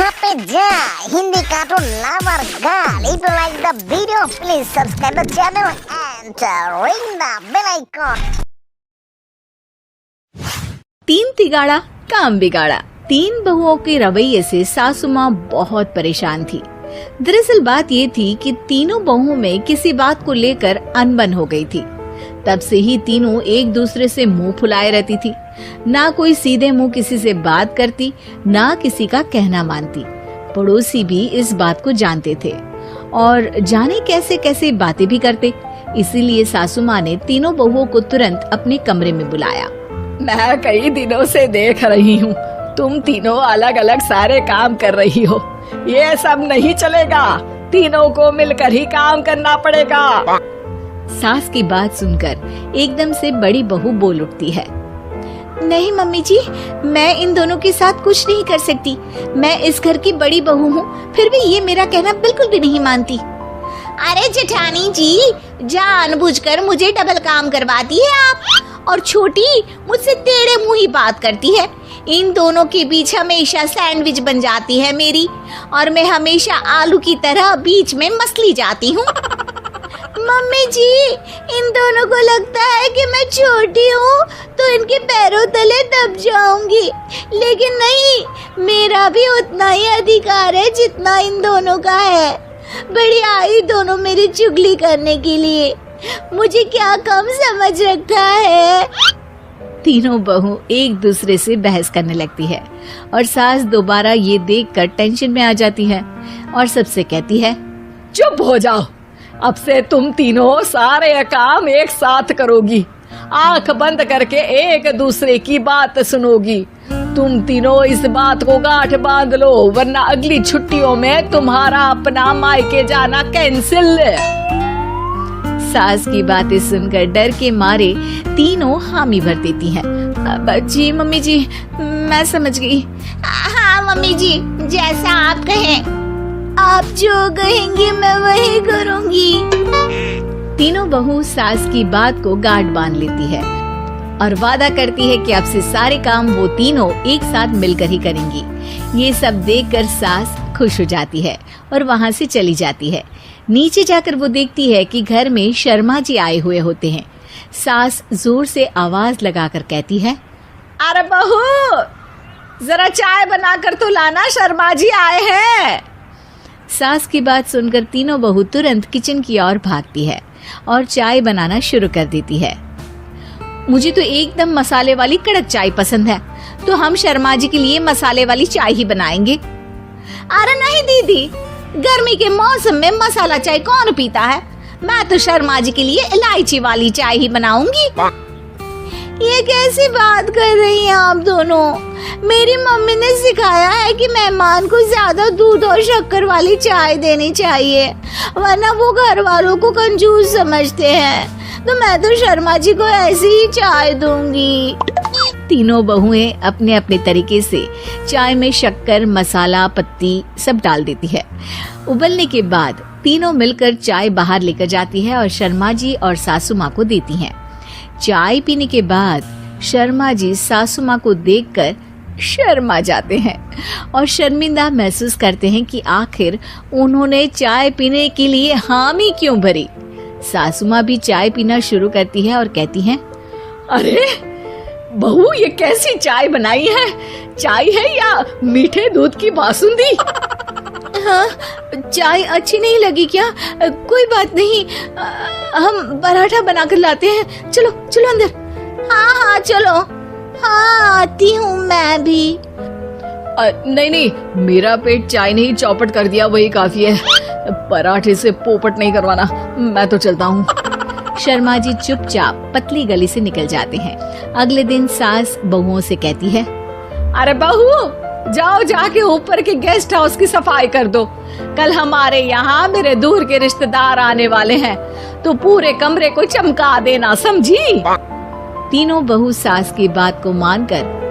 Happy Jai Hindi Cartoon Lover Girl. If you like the video, please subscribe the channel and ring the bell icon. तीन तिगाड़ा काम बिगाड़ा। तीन बहुओं के रवैये से सासू माँ बहुत परेशान थी। दरअसल बात ये थी कि तीनों बहुओं में किसी बात को लेकर अनबन हो गई थी। तब से ही तीनों एक दूसरे से मुंह फुलाए रहती थी। ना कोई सीधे मुंह किसी से बात करती, ना किसी का कहना मानती। पड़ोसी भी इस बात को जानते थे और जाने कैसे कैसे बातें भी करते। इसीलिए सासू माँ ने तीनों बहुओं को तुरंत अपने कमरे में बुलाया। मैं कई दिनों से देख रही हूँ, तुम तीनों अलग अलग सारे काम कर रही हो। ये सब नहीं चलेगा, तीनों को मिलकर ही काम करना पड़ेगा। सास की बात सुनकर एकदम से बड़ी बहू बोल उठती है। नहीं मम्मी जी, मैं इन दोनों के साथ कुछ नहीं कर सकती। मैं इस घर की बड़ी बहू हूँ, फिर भी ये मेरा कहना बिल्कुल भी नहीं मानती। अरे जेठानी जी, जानबूझकर मुझे डबल काम करवाती है आप। और छोटी मुझसे टेढ़े मुंह ही बात करती है। इन दोनों के बीच हमेशा सैंडविच बन जाती है मेरी, और मैं हमेशा आलू की तरह बीच में मसली जाती हूँ। मम्मी जी, इन दोनों को लगता है कि मैं छोटी हूँ तो इनके पैरों तले दब जाऊंगी, लेकिन नहीं, मेरा भी उतना ही अधिकार है जितना इन दोनों का है। बड़ी आई दोनों मेरी चुगली करने के लिए, मुझे क्या कम समझ रखा है। तीनों बहू एक दूसरे से बहस करने लगती है और सास दोबारा ये देखकर टेंशन में आ जाती है और सबसे कहती है, चुप हो जाओ, अब से तुम तीनों सारे काम एक साथ करोगी। आंख बंद करके एक दूसरे की बात सुनोगी। तुम तीनों इस बात को गांठ बांध लो, वरना अगली छुट्टियों में तुम्हारा अपना मायके जाना कैंसिल। सास की बातें सुनकर डर के मारे तीनों हामी भर देती हैं। जी मम्मी जी, मैं समझ गई। हाँ मम्मी जी, जैसा आप कहें। आप जो कहेंगी मैं वही करूंगी। तीनों बहू सास की बात को गांठ बांध लेती है और वादा करती है कि अब से सारे काम वो तीनों एक साथ मिलकर ही करेंगी। ये सब देखकर सास खुश हो जाती है और वहाँ से चली जाती है। नीचे जाकर वो देखती है कि घर में शर्मा जी आए हुए होते हैं। सास जोर से आवाज लगाकर कहती है, अरे बहू, जरा चाय बनाकर तो लाना, शर्मा जी आए हैं। सास की बात सुनकर तीनों बहू तुरंत किचन की ओर भागती है और चाय बनाना शुरू कर देती है। मुझे तो एकदम मसाले वाली कड़क चाय पसंद है, तो हम शर्मा जी के लिए मसाले वाली चाय ही बनाएंगे। अरे नहीं दीदी, गर्मी के मौसम में मसाला चाय कौन पीता है? मैं तो शर्मा जी के लिए इलायची वाली चाय ही बनाऊंगी। ये कैसी बात कर रही हैं आप दोनों? मेरी मम्मी ने सिखाया है कि मेहमान को ज्यादा दूध और शक्कर वाली चाय देनी चाहिए, वरना वो घर वालों को कंजूस समझते हैं। तो मैं तो शर्मा जी को ऐसी ही चाय दूंगी। तीनों बहुएं अपने अपने तरीके से चाय में शक्कर, मसाला, पत्ती सब डाल देती है। उबलने के बाद तीनों मिलकर चाय बाहर लेकर जाती है और शर्मा जी और सासू माँ को देती हैं। चाय पीने के बाद शर्मा जी सासू माँ को देखकर शर्मा जाते हैं और शर्मिंदा महसूस करते हैं कि आखिर उन्होंने चाय पीने के लिए हामी क्यों भरी। सासू माँ भी चाय पीना शुरू करती है और कहती हैं, अरे बहू, ये कैसी चाय बनाई है? चाय है या मीठे दूध की बासुंदी? हाँ, चाय अच्छी नहीं लगी क्या? कोई बात नहीं, हम पराठा बनाकर लाते हैं। चलो चलो अंदर। हाँ हाँ चलो। हाँ आती हूँ मैं भी। नहीं नहीं, मेरा पेट चाय ने ही चौपट कर दिया, वही काफी है। पराठे से पोपट नहीं करवाना, मैं तो चलता हूँ। शर्मा जी चुपचाप पतली गली से निकल जाते हैं। अगले दिन सास बहुओं से कहती है, अरे बहू, जाओ जाके ऊपर के गेस्ट हाउस की सफाई कर दो। कल हमारे यहाँ मेरे दूर के रिश्तेदार आने वाले हैं, तो पूरे कमरे को चमका देना, समझी? तीनों बहू सास की बात को मानकर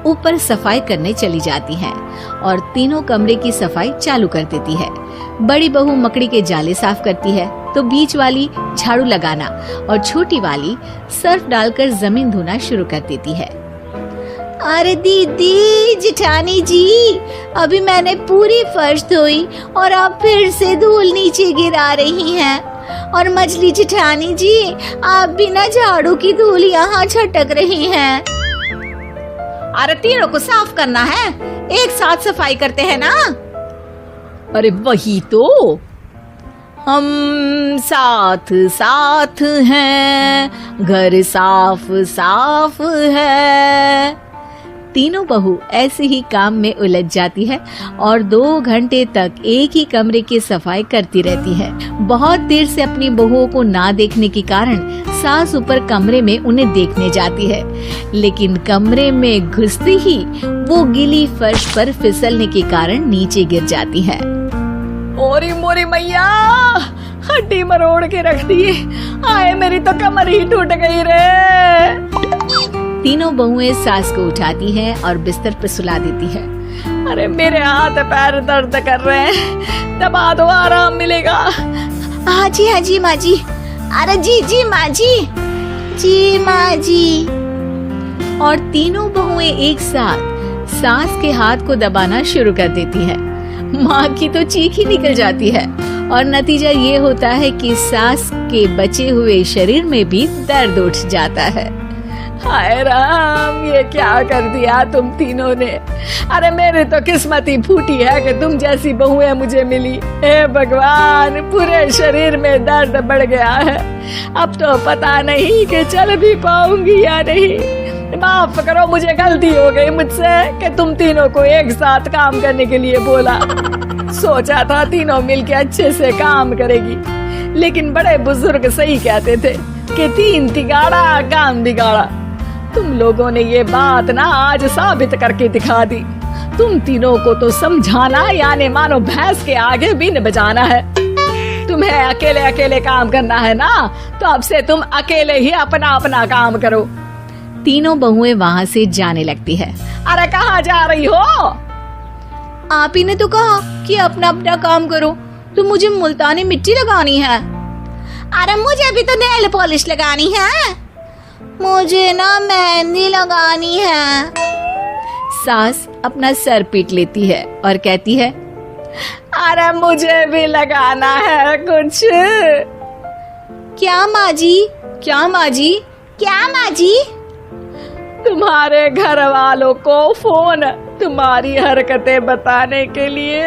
ऊपर सफाई करने चली जाती हैं और तीनों कमरे की सफाई चालू कर देती है। बड़ी बहू मकड़ी के जाले साफ करती है, तो बीच वाली झाड़ू लगाना और छोटी वाली सर्फ डालकर जमीन धोना शुरू कर देती है। अरे दीदी जेठानी जी, अभी मैंने पूरी फर्श धोई और आप फिर से धूल नीचे गिरा रही हैं। और मछली जेठानी जी, आप बिना झाड़ू की धूल यहाँ छटक रही हैं। अरे तीनों को साफ करना है, एक साथ सफाई करते हैं ना। अरे वही तो, हम साथ साथ हैं, घर साफ साफ है। तीनों बहू ऐसे ही काम में उलझ जाती है और 2 घंटे तक एक ही कमरे की सफाई करती रहती है। बहुत देर से अपनी बहुओं को ना देखने के कारण सास ऊपर कमरे में उन्हें देखने जाती है, लेकिन कमरे में घुसते ही वो गीली फर्श पर फिसलने के कारण नीचे गिर जाती है। ओरी मोरी मैया, हड्डी मरोड़ के रख दी। आए मेरी तो कमर ही टूट गई रे। तीनों बहुएं सास को उठाती हैं और बिस्तर पर सुला देती है। अरे मेरे हाथ पैर दर्द कर रहे हैं, दबा दो आराम मिलेगा। हाँ जी माँ जी। अरे जी माँ जी माँ जी। और तीनों बहुएं एक साथ सास के हाथ को दबाना शुरू कर देती है। माँ की तो चीख ही निकल जाती है और नतीजा ये होता है कि सास के बचे हुए शरीर में भी दर्द उठ जाता है। हाय राम, ये क्या कर दिया तुम तीनों ने। अरे मेरी तो किस्मत ही फूटी है कि तुम जैसी बहुएं मुझे मिली। हे भगवान, पूरे शरीर में दर्द बढ़ गया है। अब तो पता नहीं कि चल भी पाऊंगी या नहीं। माफ करो, मुझे गलती हो गई मुझसे कि तुम तीनों को एक साथ काम करने के लिए बोला। सोचा था तीनों मिलके अच्छे से काम करेगी, लेकिन बड़े बुजुर्ग सही कहते थे कि 3 तिगाड़ा काम बिगाड़ा। तुम लोगों ने ये बात ना आज साबित करके दिखा दी। तुम तीनों को तो समझाना यानी मानो भैंस के आगे बीन बजाना है। तुम्हें अकेले अकेले काम करना है ना, तो अब से तुम अकेले ही अपना अपना काम करो। तीनों बहुएं वहाँ से जाने लगती है। अरे कहाँ जा रही हो? आप ही ने तो कहा कि अपना अपना काम करो, तो मुझे मुल्तानी मिट्टी लगानी है। अरे मुझे भी तो नेल पॉलिश लगानी है। मुझे ना मेहंदी लगानी है। सास अपना सर पीट लेती है और कहती है, अरे मुझे भी लगाना है कुछ। क्या माँ जी? क्या माँ जी? क्या माँ जी? तुम्हारे घर वालों को फोन तुम्हारी हरकतें बताने के लिए।